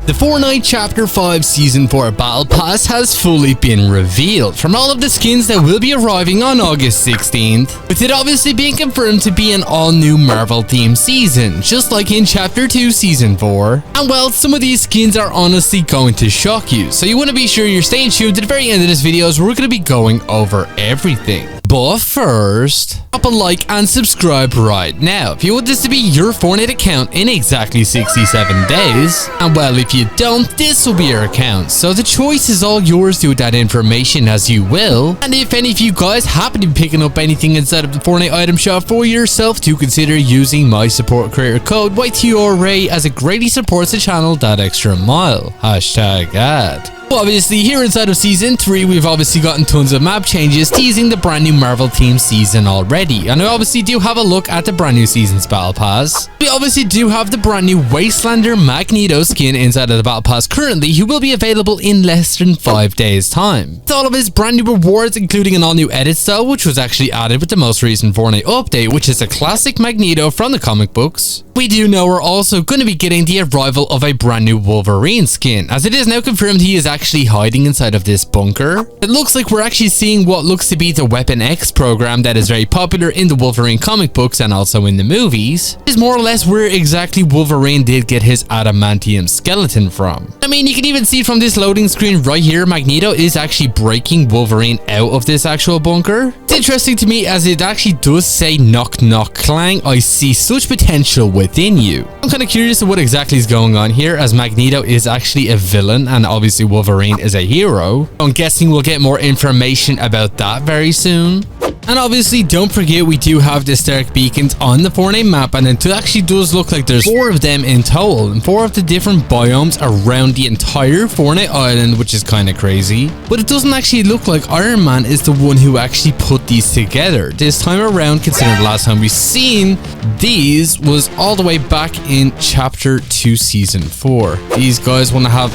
The Fortnite Chapter 5 Season 4 Battle Pass has fully been revealed from all of the skins that will be arriving on August 16th, with it obviously being confirmed to be an all-new Marvel-themed season, just like in Chapter 2 Season 4. And well, some of these skins are honestly going to shock you, so you want to be sure you're staying tuned to the very end of this video as we're going to be going over everything. But first, drop a like and subscribe right now if you want this to be your Fortnite account in exactly 67 days. And well, if you don't, this will be your account, so the choice is all yours. Do with that information as you will. And if any of you guys happen to be picking up anything inside of the Fortnite item shop for yourself, do consider using my support creator code YTRA as it greatly supports the channel that extra mile. #ad. Well, obviously, here inside of Season 3, we've obviously gotten tons of map changes teasing the brand new Marvel themed season already. And we obviously do have a look at the brand new season's Battle Pass. We obviously do have the brand new Wastelander Magneto skin inside of the Battle Pass currently, who will be available in less than 5 days' time. With all of his brand new rewards, including an all-new edit style, which was actually added with the most recent Fortnite update, which is a classic Magneto from the comic books. We do know we're also going to be getting the arrival of a brand new Wolverine skin, as it is now confirmed he is actually hiding inside of this bunker. It looks like we're actually seeing what looks to be the Weapon X program that is very popular in the Wolverine comic books and also in the movies. Is more or less where exactly Wolverine did get his adamantium skeleton from. I mean, you can even see from this loading screen right here, Magneto is actually breaking Wolverine out of this actual bunker. It's interesting to me as it actually does say knock knock clang, I see such potential within you. I'm kind of curious of what exactly is going on here, as Magneto is actually a villain and obviously Wolverine is a hero. I'm guessing we'll get more information about that very soon. And obviously, don't forget we do have the Stark beacons on the Fortnite map, and it actually does look like there's 4 of them in total, and 4 of the different biomes around the entire Fortnite island, which is kind of crazy. But it doesn't actually look like Iron Man is the one who actually put these together this time around, considering the last time we seen these was all the way back in Chapter 2 Season 4. These guys want to have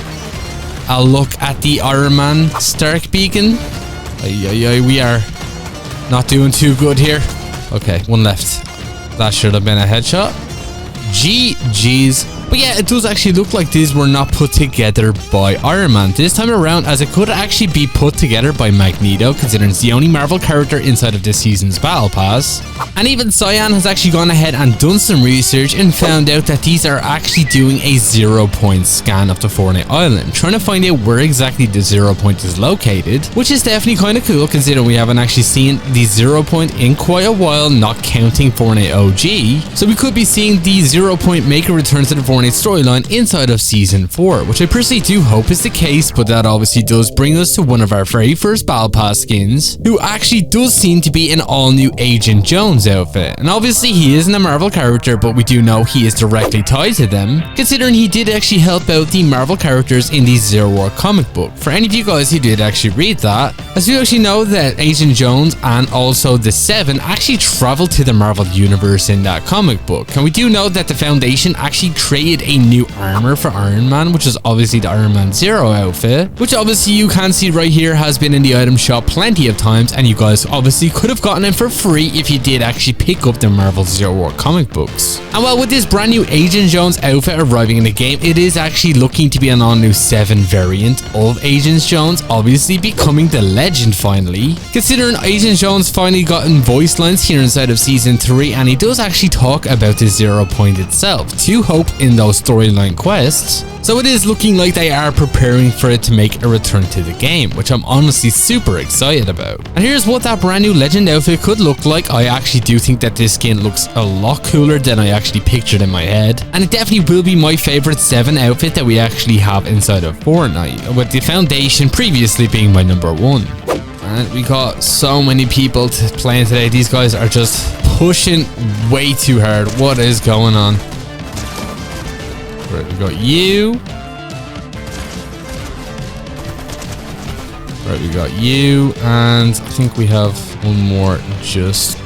a look at the Iron Man Stark beacon. We are not doing too good here. Okay, one left. That should have been a headshot. GG's. But yeah, it does actually look like these were not put together by Iron Man this time around, as it could actually be put together by Magneto, considering it's the only Marvel character inside of this season's Battle Pass. And even Cyan has actually gone ahead and done some research and found out that these are actually doing a 0-point scan of the Fortnite island, trying to find out where exactly the 0 point is located, which is definitely kind of cool considering we haven't actually seen the 0 point in quite a while, not counting Fortnite OG. So we could be seeing the 0 point make a return to the Fortnite storyline inside of Season 4, which I personally do hope is the case, but that obviously does bring us to one of our very first Battle Pass skins, who actually does seem to be an all-new Agent Jones outfit. And obviously he isn't a Marvel character, but we do know he is directly tied to them, considering he did actually help out the Marvel characters in the Zero War comic book. For any of you guys who did actually read that, as you actually know that Agent Jones and also the Seven actually traveled to the Marvel universe in that comic book. And we do know that the Foundation actually created a new armor for Iron Man, which is obviously the Iron Man Zero outfit, which obviously you can see right here has been in the item shop plenty of times, and you guys obviously could have gotten it for free if you did actually pick up the Marvel Zero War comic books. And well, with this brand new Agent Jones outfit arriving in the game, it is actually looking to be an all-new 7 variant of Agent Jones, obviously becoming the legend finally, considering Agent Jones finally gotten voice lines here inside of Season 3, and he does actually talk about the 0 point itself to hope in those storyline quests. So it is looking like they are preparing for it to make a return to the game, which I'm honestly super excited about. And here's what that brand new legend outfit could look like. I actually do think that this skin looks a lot cooler than I actually pictured in my head, and it definitely will be my favorite 7 outfit that we actually have inside of Fortnite, with the Foundation previously being my number 1. And we got so many people playing today. These guys are just pushing way too hard. What is going on? Right, we got you. Right, we got you, and I think we have one more just...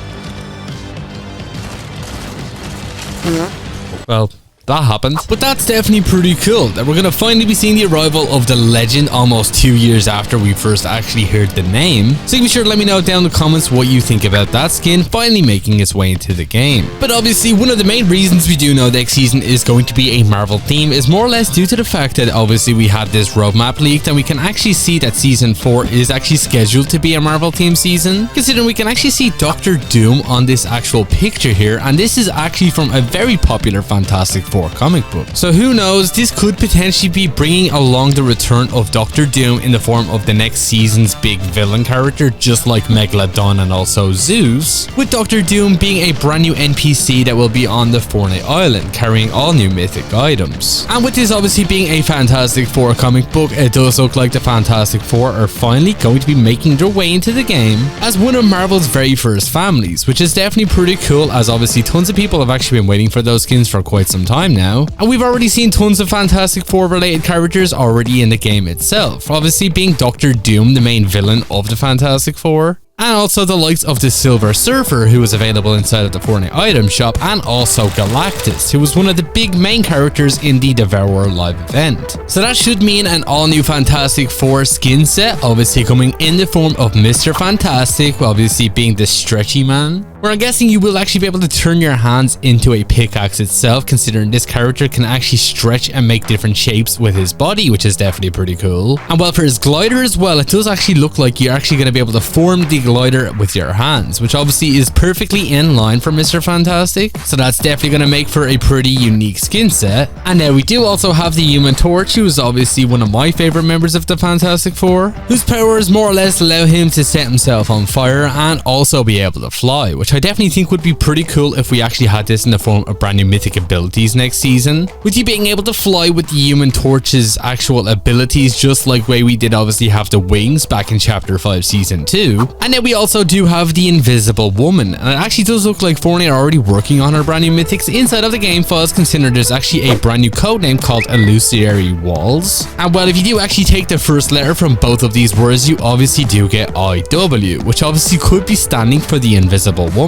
Well, that happened. But that's definitely pretty cool that we're going to finally be seeing the arrival of the legend almost 2 years after we first actually heard the name. So be sure to let me know down in the comments what you think about that skin finally making its way into the game. But obviously one of the main reasons we do know next season is going to be a Marvel theme is more or less due to the fact that obviously we had this roadmap leaked and we can actually see that season 4 is actually scheduled to be a Marvel theme season, considering we can actually see Doctor Doom on this actual picture here, and this is actually from a very popular Fantastic Four comic book. So who knows, this could potentially be bringing along the return of Doctor Doom in the form of the next season's big villain character, just like Megalodon and also Zeus, with Doctor Doom being a brand new NPC that will be on the Fortnite island carrying all new mythic items. And with this obviously being a Fantastic Four comic book, it does look like the Fantastic Four are finally going to be making their way into the game as one of Marvel's very first families, which is definitely pretty cool as obviously tons of people have actually been waiting for those skins for quite some time now, and we've already seen tons of Fantastic Four related characters already in the game itself, obviously being Doctor Doom the main villain of the Fantastic Four, and also the likes of the Silver Surfer, who was available inside of the Fortnite item shop, and also Galactus, who was one of the big main characters in the Devourer live event. So that should mean an all new Fantastic Four skin set, obviously coming in the form of Mr. Fantastic, obviously being the stretchy man, where I'm guessing you will actually be able to turn your hands into a pickaxe itself, considering this character can actually stretch and make different shapes with his body, which is definitely pretty cool. And well, for his glider as well, it does actually look like you're actually going to be able to form the glider with your hands, which obviously is perfectly in line for Mr. Fantastic. So that's definitely going to make for a pretty unique skin set. And now we do also have the Human Torch, who is obviously one of my favorite members of the Fantastic Four, whose powers more or less allow him to set himself on fire and also be able to fly, which I definitely think would be pretty cool if we actually had this in the form of brand new mythic abilities next season, with you being able to fly with the Human Torch's actual abilities, just like way we did obviously have the wings back in chapter 5 season 2. And then we also do have the Invisible Woman, and it actually does look like Fortnite are already working on our brand new mythics inside of the game files, considering there's actually a brand new codename called Illusory Walls. And well, if you do actually take the first letter from both of these words, you obviously do get IW, which obviously could be standing for the Invisible Woman.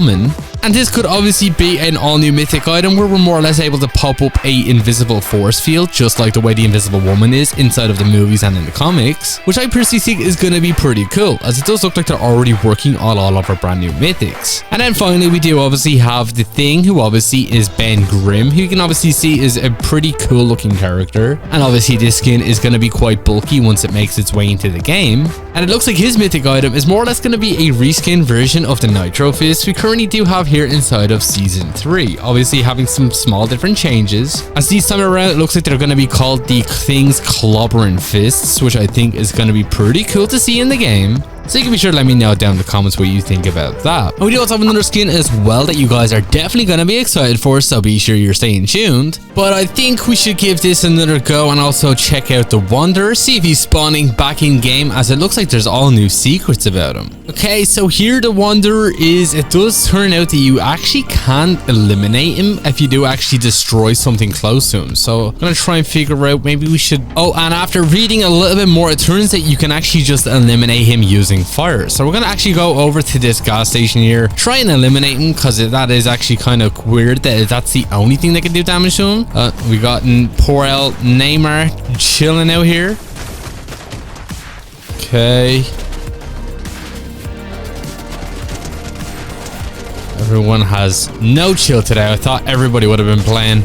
And this could obviously be an all new mythic item where we're more or less able to pop up a invisible force field, just like the way the Invisible Woman is inside of the movies and in the comics, which I personally think is going to be pretty cool, as it does look like they're already working on all of our brand new mythics. And then finally we do obviously have the Thing, who obviously is Ben Grimm, who you can obviously see is a pretty cool looking character, and obviously this skin is going to be quite bulky once it makes its way into the game. And it looks like his mythic item is more or less going to be a reskin version of the Nitro Fist we currently do have here inside of season 3, obviously having some small different changes, as this time around it looks like they're going to be called the Thing's Clobbering Fists, which I think is going to be pretty cool to see in the game. So you can be sure to let me know down in the comments what you think about that. And we do also have another skin as well that you guys are definitely going to be excited for, so be sure you're staying tuned. But I think we should give this another go and also check out the Wanderer, see if he's spawning back in game, as it looks like there's all new secrets about him. Okay, so here the Wanderer is. It does turn out that you actually can eliminate him if you do actually destroy something close to him. So I'm going to try and figure out, maybe we should... Oh, and after reading a little bit more, it turns out you can actually just eliminate him using fire. So we're going to actually go over to this gas station here, try and eliminate him, because that is actually kind of weird that that's the only thing that can do damage to him. We got poor El Neymar chilling out here. Okay. Everyone has no chill today. I thought everybody would have been playing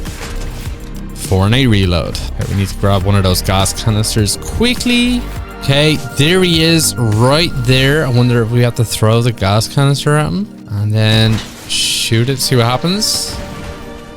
Fortnite Reload. Okay, we need to grab one of those gas canisters quickly. Okay, there he is right there. I wonder if we have to throw the gas canister at him and then shoot it, see what happens.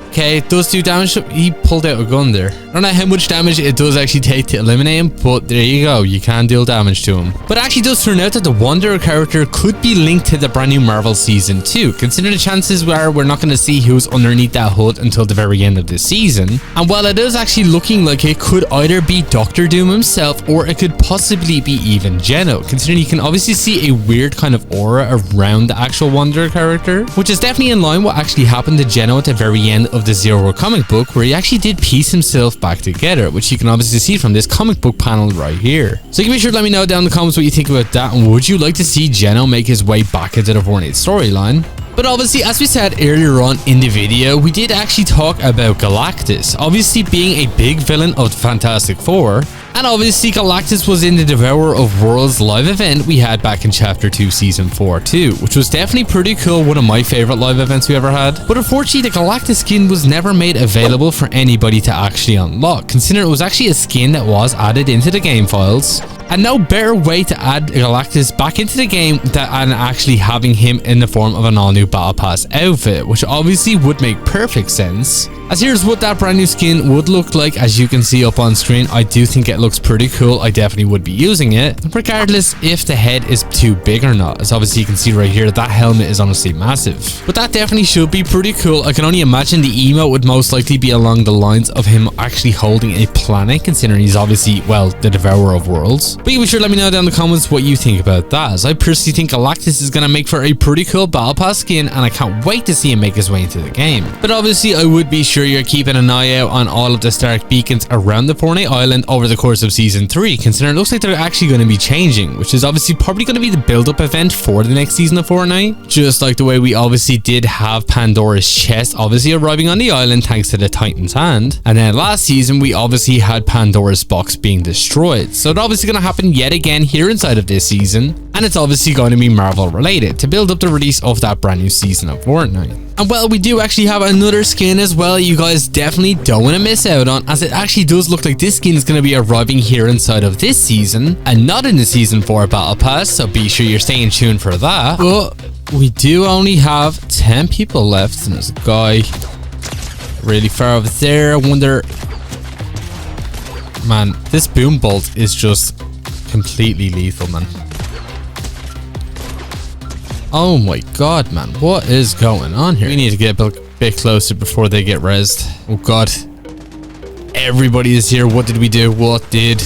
Okay, it does do damage. He pulled out a gun there. I don't know how much damage it does actually take to eliminate him, but there you go. You can deal damage to him. But it actually does turn out that the Wanderer character could be linked to the brand new Marvel Season 2, considering the chances are we're not going to see who's underneath that hood until the very end of the season. And while it is actually looking like it could either be Doctor Doom himself, or it could possibly be even Geno, considering you can obviously see a weird kind of aura around the actual Wanderer character, which is definitely in line with what actually happened to Geno at the very end of the Zero comic book, where he actually did piece himself back together, which you can obviously see from this comic book panel right here. So you can be sure to let me know down in the comments what you think about that, and would you like to see Geno make his way back into the Fortnite storyline? But obviously, as we said earlier on in the video, we did actually talk about Galactus, obviously being a big villain of the Fantastic Four. And obviously Galactus was in the Devourer of Worlds live event we had back in Chapter 2 Season 4 too, which was definitely pretty cool, one of my favorite live events we ever had. But unfortunately the Galactus skin was never made available for anybody to actually unlock, considering it was actually a skin that was added into the game files. And no better way to add Galactus back into the game than actually having him in the form of an all-new Battle Pass outfit, which obviously would make perfect sense. As here's what that brand new skin would look like. As you can see up on screen, I do think it looks pretty cool. I definitely would be using it, regardless if the head is too big or not. As obviously you can see right here, that helmet is honestly massive. But that definitely should be pretty cool. I can only imagine the emote would most likely be along the lines of him actually holding a planet, considering he's obviously, well, the Devourer of Worlds. But you be sure to let me know down in the comments what you think about that, as I personally think Galactus is going to make for a pretty cool Battle Pass skin, and I can't wait to see him make his way into the game. But obviously I would be sure you're keeping an eye out on all of the Stark beacons around the Fortnite Island over the course of Season 3, considering it looks like they're actually going to be changing, which is obviously probably going to be the build-up event for the next season of Fortnite. Just like the way we obviously did have Pandora's chest obviously arriving on the island thanks to the Titan's hand, and then last season we obviously had Pandora's box being destroyed. So it's obviously going to happen yet again here inside of this season, and it's obviously going to be Marvel related to build up the release of that brand new season of Fortnite. And well, we do actually have another skin as well you guys definitely don't want to miss out on, as it actually does look like this skin is going to be arriving here inside of this season and not in the Season 4 Battle Pass, so be sure you're staying tuned for that. But we do only have 10 people left, and there's a guy really far over there. I wonder, man, this boom bolt is just completely lethal, man. Oh my god, man, what is going on here? We need to get a bit closer before they get rezzed. Oh god, everybody is here. What did we do? What did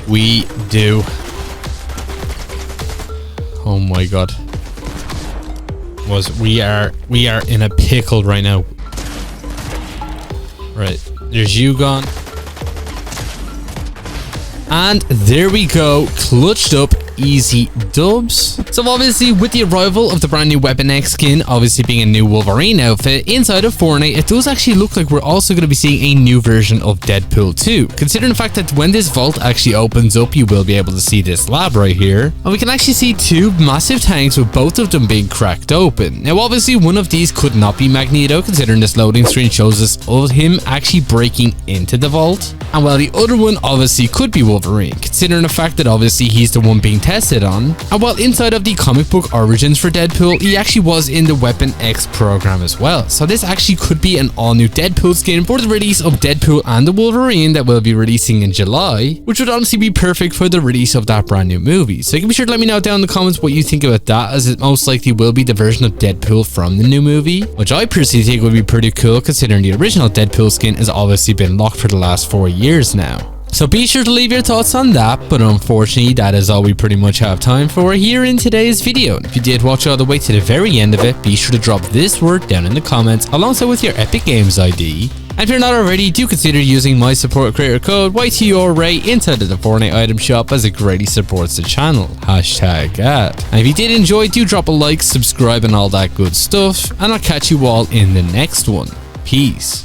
we do? Oh my god, we are in a pickle right now. Right, there's you gone. And there we go, clutched up, easy dubs. So obviously with the arrival of the brand new Weapon X skin, obviously being a new Wolverine outfit inside of Fortnite, it does actually look like we're also going to be seeing a new version of Deadpool too, considering the fact that when this vault actually opens up, you will be able to see this lab right here, and we can actually see two massive tanks with both of them being cracked open. Now obviously one of these could not be Magneto, considering this loading screen shows us of him actually breaking into the vault, and while the other one obviously could be Wolverine, considering the fact that obviously he's the one being tested on. And while inside of the comic book origins for Deadpool, he actually was in the Weapon X program as well. So this actually could be an all-new Deadpool skin for the release of Deadpool and the Wolverine that we'll be releasing in July, which would honestly be perfect for the release of that brand new movie. So you can be sure to let me know down in the comments what you think about that, as it most likely will be the version of Deadpool from the new movie, which I personally think would be pretty cool, considering the original Deadpool skin has obviously been locked for the last 4 years now. So be sure to leave your thoughts on that, but unfortunately that is all we pretty much have time for here in today's video. And if you did watch all the way to the very end of it, be sure to drop this word down in the comments alongside with your Epic Games ID. And if you're not already, do consider using my support creator code YTORAY inside of the Fortnite item shop, as it greatly supports the channel. #that. And if you did enjoy, do drop a like, subscribe and all that good stuff, and I'll catch you all in the next one. Peace.